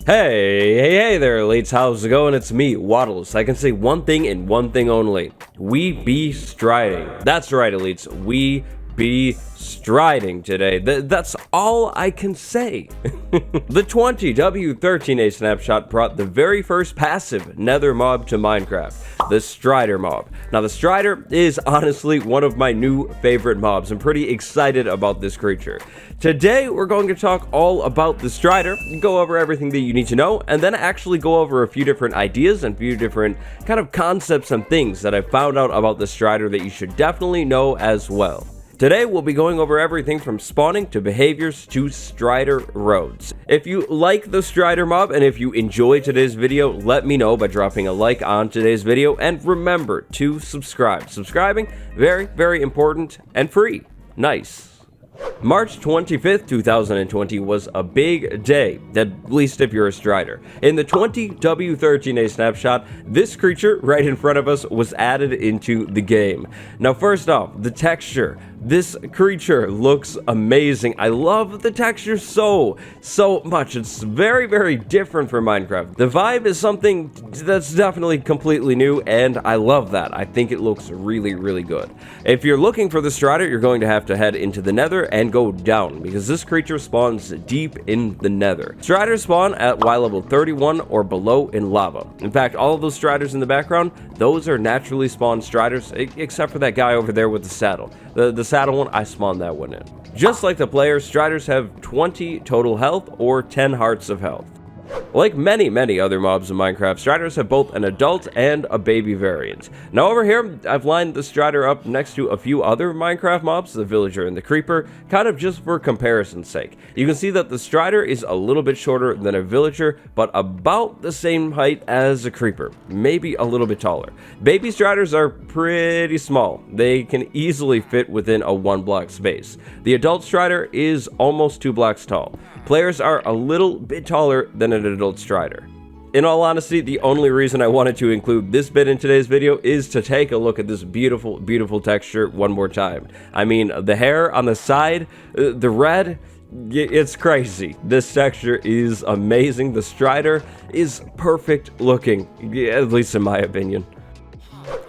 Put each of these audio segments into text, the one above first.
Hey there, elites. How's it going? It's me, Waddles. I can say one thing and one thing only. We be striding. That's right, elites. We be striding today. That's all I can say. The 20W13A snapshot brought the very first passive nether mob to Minecraft, the Strider mob. Now, the Strider is honestly one of my new favorite mobs. I'm pretty excited about this creature. Today, we're going to talk all about the Strider, go over everything that you need to know, and then actually go over a few different ideas and a few different kind of concepts and things that I found out about the Strider that you should definitely know as well. Today, we'll be going over everything from spawning to behaviors to Strider roads. If you like the Strider mob and if you enjoy today's video, let me know by dropping a like on today's video, and remember to subscribe. Subscribing, very, very important and free. Nice. March 25th, 2020 was a big day, at least if you're a Strider. In the 20W13A snapshot, this creature right in front of us was added into the game. Now, first off, the texture. This creature looks amazing. I love the texture so much. It's very, very different from Minecraft. The vibe is something that's definitely completely new, and I love that. I think it looks really, really good. If you're looking for the Strider, you're going to have to head into the Nether and go down, because this creature spawns deep in the Nether. Striders spawn at Y level 31 or below in lava. In fact, all of those Striders in the background, those are naturally spawned Striders, except for that guy over there with the saddle. The saddle one, I spawned that one in. Just like the player, Striders have 20 total health or 10 hearts of health. Like many other mobs in Minecraft, Striders have both an adult and a baby variant. Now over here, I've lined the Strider up next to a few other Minecraft mobs, the Villager and the Creeper, kind of just for comparison's sake. You can see that the Strider is a little bit shorter than a Villager, but about the same height as a Creeper, maybe a little bit taller. Baby Striders are pretty small. They can easily fit within a 1 block space. The adult Strider is almost 2 blocks tall. Players are a little bit taller than an adult Strider. In all honesty, the only reason I wanted to include this bit in today's video is to take a look at this beautiful, beautiful texture one more time. I mean, the hair on the side, the red, it's crazy. This texture is amazing. The Strider is perfect looking, at least in my opinion.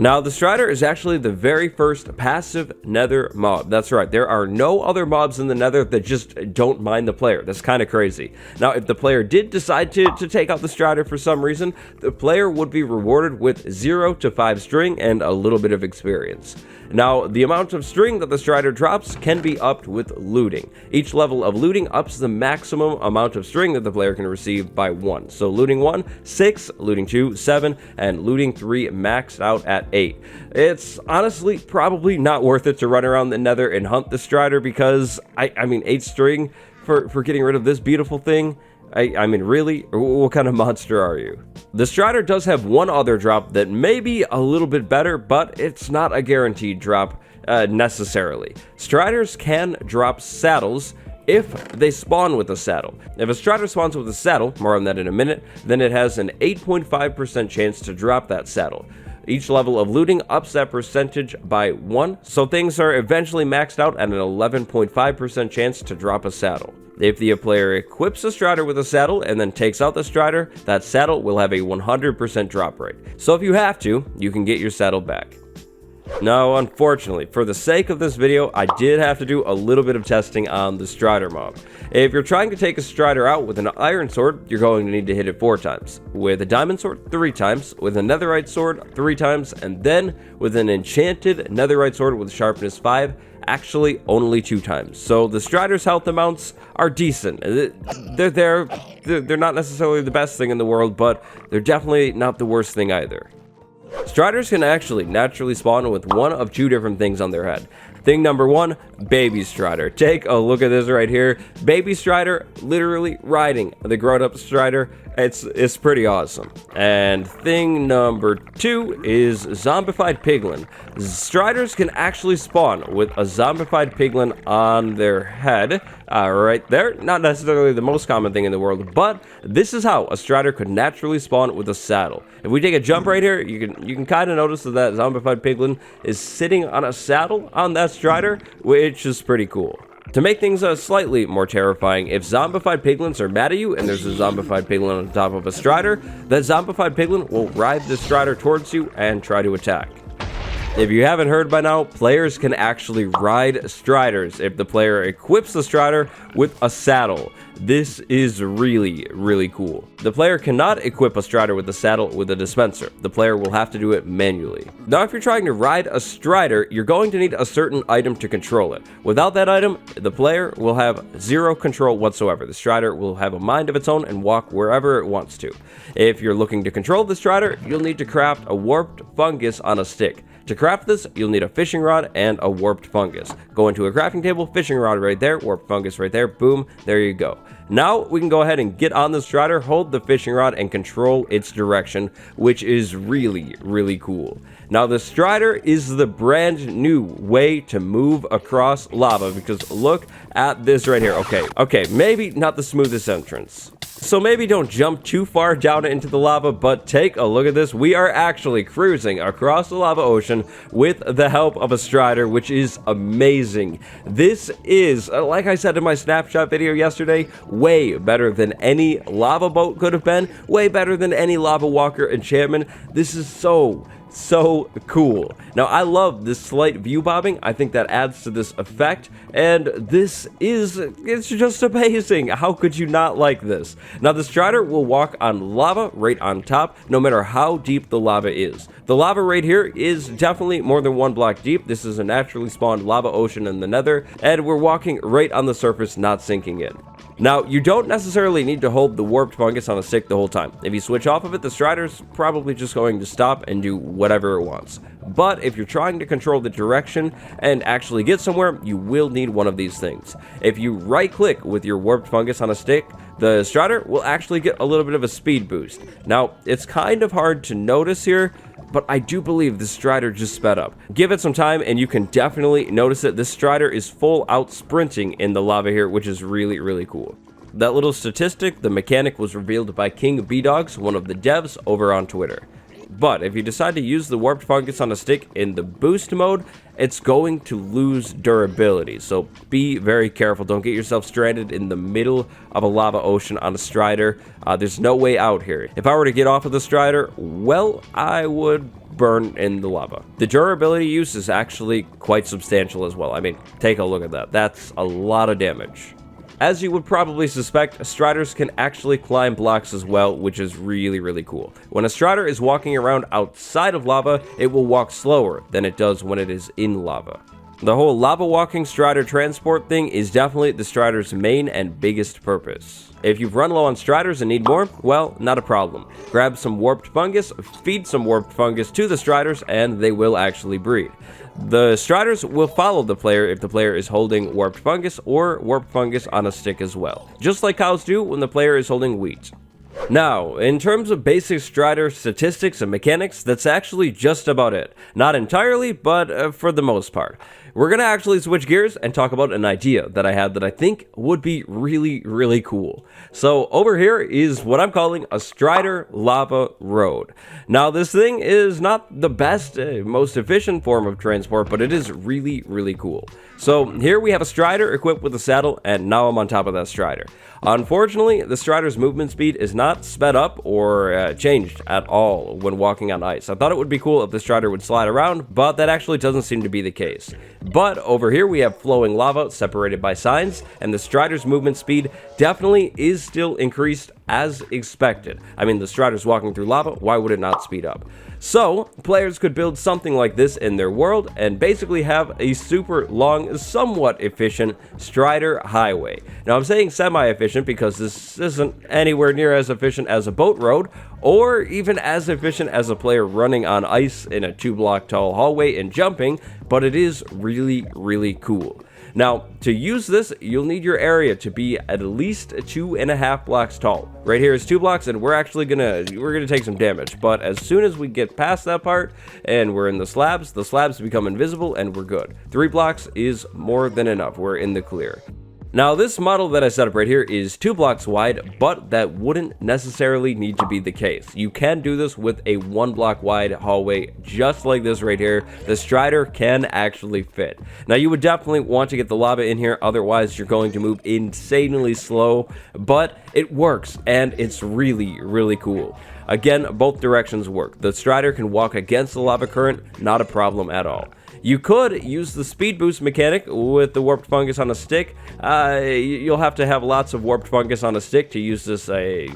Now, the Strider is actually the very first passive nether mob. That's right, there are no other mobs in the nether that just don't mind the player. That's kind of crazy. Now, if the player did decide to take out the Strider for some reason, the player would be rewarded with 0 to 5 string and a little bit of experience. Now, the amount of string that the Strider drops can be upped with looting. Each level of looting ups the maximum amount of string that the player can receive by 1. So looting 1, 6, looting 2, 7, and looting 3 maxed out at 8. It's honestly probably not worth it to run around the Nether and hunt the Strider, because, I mean, 8 string for getting rid of this beautiful thing? I mean, really? What kind of monster are you? The Strider does have one other drop that may be a little bit better, but it's not a guaranteed drop necessarily. Striders can drop saddles if they spawn with a saddle. If a Strider spawns with a saddle, more on that in a minute, then it has an 8.5% chance to drop that saddle. Each level of looting ups that percentage by 1, so things are eventually maxed out at an 11.5% chance to drop a saddle. If the player equips a Strider with a saddle and then takes out the Strider, that saddle will have a 100% drop rate. So if you have to, you can get your saddle back. Now, unfortunately, for the sake of this video, I did have to do a little bit of testing on the Strider mob. If you're trying to take a Strider out with an iron sword, you're going to need to hit it 4 times. With a diamond sword, 3 times. With a netherite sword, 3 times. And then with an enchanted netherite sword with sharpness 5, actually only 2 times. So the Strider's health amounts are decent. They're not necessarily the best thing in the world, but they're definitely not the worst thing either. Striders can actually naturally spawn with one of 2 different things on their head. Thing number 1, baby Strider. Take a look at this right here. Baby Strider literally riding the grown-up Strider. It's pretty awesome. And thing number 2 is zombified piglin. Striders can actually spawn with a zombified piglin on their head. Right there. Not necessarily the most common thing in the world, but this is how a Strider could naturally spawn with a saddle. If we take a jump right here, you can kind of notice that zombified piglin is sitting on a saddle on that Strider, which is pretty cool. To make things slightly more terrifying, if zombified piglins are mad at you and there's a zombified piglin on top of a strider, that zombified piglin will ride the strider towards you and try to attack. If you haven't heard by now, players can actually ride striders if the player equips the strider with a saddle. This is really cool. The player cannot equip a strider with a saddle with a dispenser. The player will have to do it manually. Now, if you're trying to ride a strider, you're going to need a certain item to control it. Without that item, the player will have zero control whatsoever. The strider will have a mind of its own and walk wherever it wants to. If you're looking to control the strider, you'll need to craft a warped fungus on a stick. To craft this, you'll need a fishing rod and a warped fungus. Go into a crafting table, fishing rod right there, warped fungus right there, boom, there you go. Now we can go ahead and get on the strider, hold the fishing rod, and control its direction, which is really cool. Now the strider is the brand new way to move across lava, because look at this right here. Okay, maybe not the smoothest entrance. So maybe don't jump too far down into the lava, but take a look at this. We are actually cruising across the lava ocean with the help of a strider, which is amazing. This is, like I said in my snapshot video yesterday, way better than any lava boat could have been, way better than any lava walker enchantment. This is so cool. Now I love this slight view bobbing. I think that adds to this effect, and it's just amazing. How could you not like this? Now the strider will walk on lava right on top, no matter how deep the lava is. The lava right here is definitely more than 1 block deep. This is a naturally spawned lava ocean in the nether, and we're walking right on the surface, not sinking in. Now, you don't necessarily need to hold the warped fungus on a stick the whole time. If you switch off of it, the strider's probably just going to stop and do whatever it wants. But if you're trying to control the direction and actually get somewhere, you will need one of these things. If you right-click with your warped fungus on a stick, the strider will actually get a little bit of a speed boost. Now, it's kind of hard to notice here, but I do believe this strider just sped up. Give it some time and you can definitely notice that this strider is full out sprinting in the lava here, which is really cool. That little statistic, the mechanic, was revealed by King B-Dogs, one of the devs over on Twitter. But if you decide to use the warped fungus on a stick in the boost mode, it's going to lose durability. So be very careful. Don't get yourself stranded in the middle of a lava ocean on a strider. There's no way out here. If I were to get off of the strider, well, I would burn in the lava. The durability use is actually quite substantial as well. I mean, take a look at that. That's a lot of damage. As you would probably suspect, striders can actually climb blocks as well, which is really cool. When a strider is walking around outside of lava, it will walk slower than it does when it is in lava. The whole lava walking strider transport thing is definitely the strider's main and biggest purpose. If you've run low on striders and need more, well, not a problem. Grab some warped fungus, feed some warped fungus to the striders, and they will actually breed. The striders will follow the player if the player is holding warped fungus or warped fungus on a stick as well, just like cows do when the player is holding wheat. Now, in terms of basic strider statistics and mechanics, that's actually just about it. Not entirely, but for the most part. We're going to actually switch gears and talk about an idea that I had that I think would be really cool. So over here is what I'm calling a strider lava road. Now this thing is not the best, most efficient form of transport, but it is really cool. So here we have a strider equipped with a saddle, and now I'm on top of that strider. Unfortunately, the strider's movement speed is not sped up or changed at all when walking on ice. I thought it would be cool if the strider would slide around, but that actually doesn't seem to be the case. But over here we have flowing lava separated by signs, and the strider's movement speed definitely is still increased as expected. I mean, the strider's walking through lava, why would it not speed up? So, players could build something like this in their world and basically have a super long, somewhat efficient strider highway. Now, I'm saying semi-efficient because this isn't anywhere near as efficient as a boat road, or even as efficient as a player running on ice in a 2-block tall hallway and jumping, but it is really cool. Now, to use this, you'll need your area to be at least 2.5 blocks tall. Right here is 2 blocks, and we're gonna take some damage. But as soon as we get past that part and we're in the slabs become invisible and we're good. 3 blocks is more than enough. We're in the clear. Now, this model that I set up right here is 2 blocks wide, but that wouldn't necessarily need to be the case. You can do this with a 1 block wide hallway, just like this right here. The Strider can actually fit. Now, you would definitely want to get the lava in here, otherwise you're going to move insanely slow, but it works, and it's really, really cool. Again, both directions work. The Strider can walk against the lava current, not a problem at all. You could use the speed boost mechanic with the warped fungus on a stick. You'll have to have lots of warped fungus on a stick to use this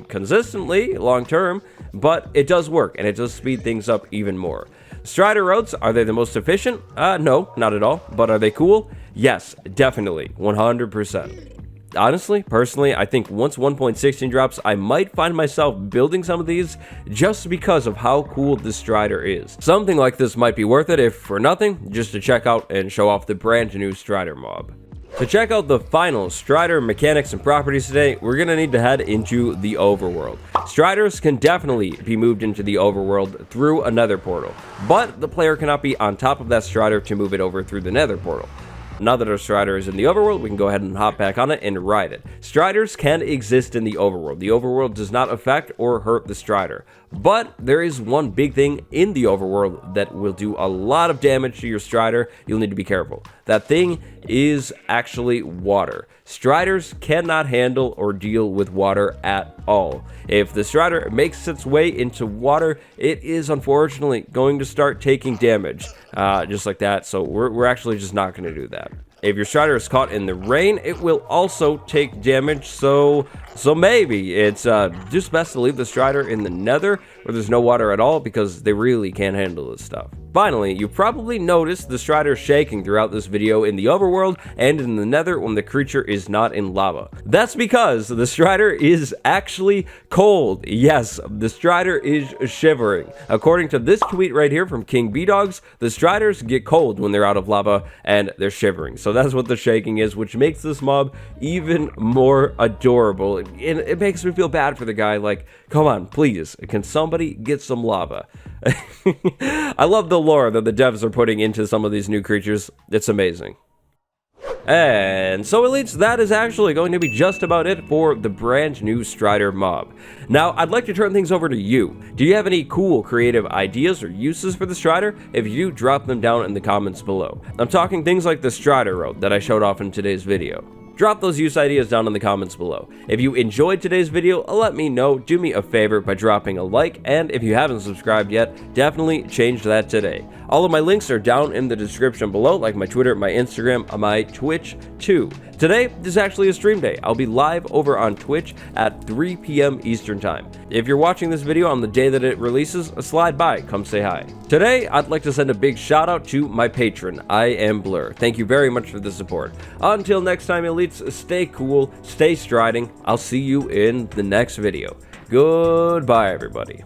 consistently long term, but it does work and it does speed things up even more. Strider roads, are they the most efficient? No, not at all. But are they cool? Yes, definitely, 100%. Honestly, personally, I think once 1.16 drops, I might find myself building some of these just because of how cool this Strider is. Something like this might be worth it, if for nothing, just to check out and show off the brand new Strider mob. To check out the final Strider mechanics and properties today, we're going to need to head into the overworld. Striders can definitely be moved into the overworld through a nether portal, but the player cannot be on top of that Strider to move it over through the nether portal. Now that our Strider is in the overworld, we can go ahead and hop back on it and ride it. Striders can exist in the overworld. The overworld does not affect or hurt the Strider. But there is one big thing in the overworld that will do a lot of damage to your Strider. You'll need to be careful. That thing is actually water. Striders cannot handle or deal with water at all. If the Strider makes its way into water, it is unfortunately going to start taking damage, just like that. So we're actually just not going to do that. If your Strider is caught in the rain, it will also take damage, so maybe it's just best to leave the Strider in the nether where there's no water at all, because they really can't handle this stuff. Finally, you probably noticed the Strider shaking throughout this video in the overworld and in the nether when the creature is not in lava. That's because the Strider is actually cold. Yes, the Strider is shivering. According to this tweet right here from King B-Dogs, the Striders get cold when they're out of lava and they're shivering. So that's what the shaking is, which makes this mob even more adorable. And it makes me feel bad for the guy. Like, come on, please, can somebody get some lava? I love the lore that the devs are putting into some of these new creatures. It's amazing. And so elites, that is actually going to be just about it for the brand new Strider mob. Now, I'd like to turn things over to you. Do you have any cool creative ideas or uses for the Strider? If you drop them down in the comments below. I'm talking things like the Strider road that I showed off in today's video. Drop those use ideas down in the comments below. If you enjoyed today's video, let me know. Do me a favor by dropping a like, and if you haven't subscribed yet, definitely change that today. All of my links are down in the description below, like my Twitter, my Instagram, my Twitch too. Today is actually a stream day. I'll be live over on Twitch at 3 p.m. Eastern Time. If you're watching this video on the day that it releases, slide by, come say hi. Today, I'd like to send a big shout out to my patron, I Am Blur. Thank you very much for the support. Until next time, elites, stay cool, stay striding. I'll see you in the next video. Goodbye, everybody.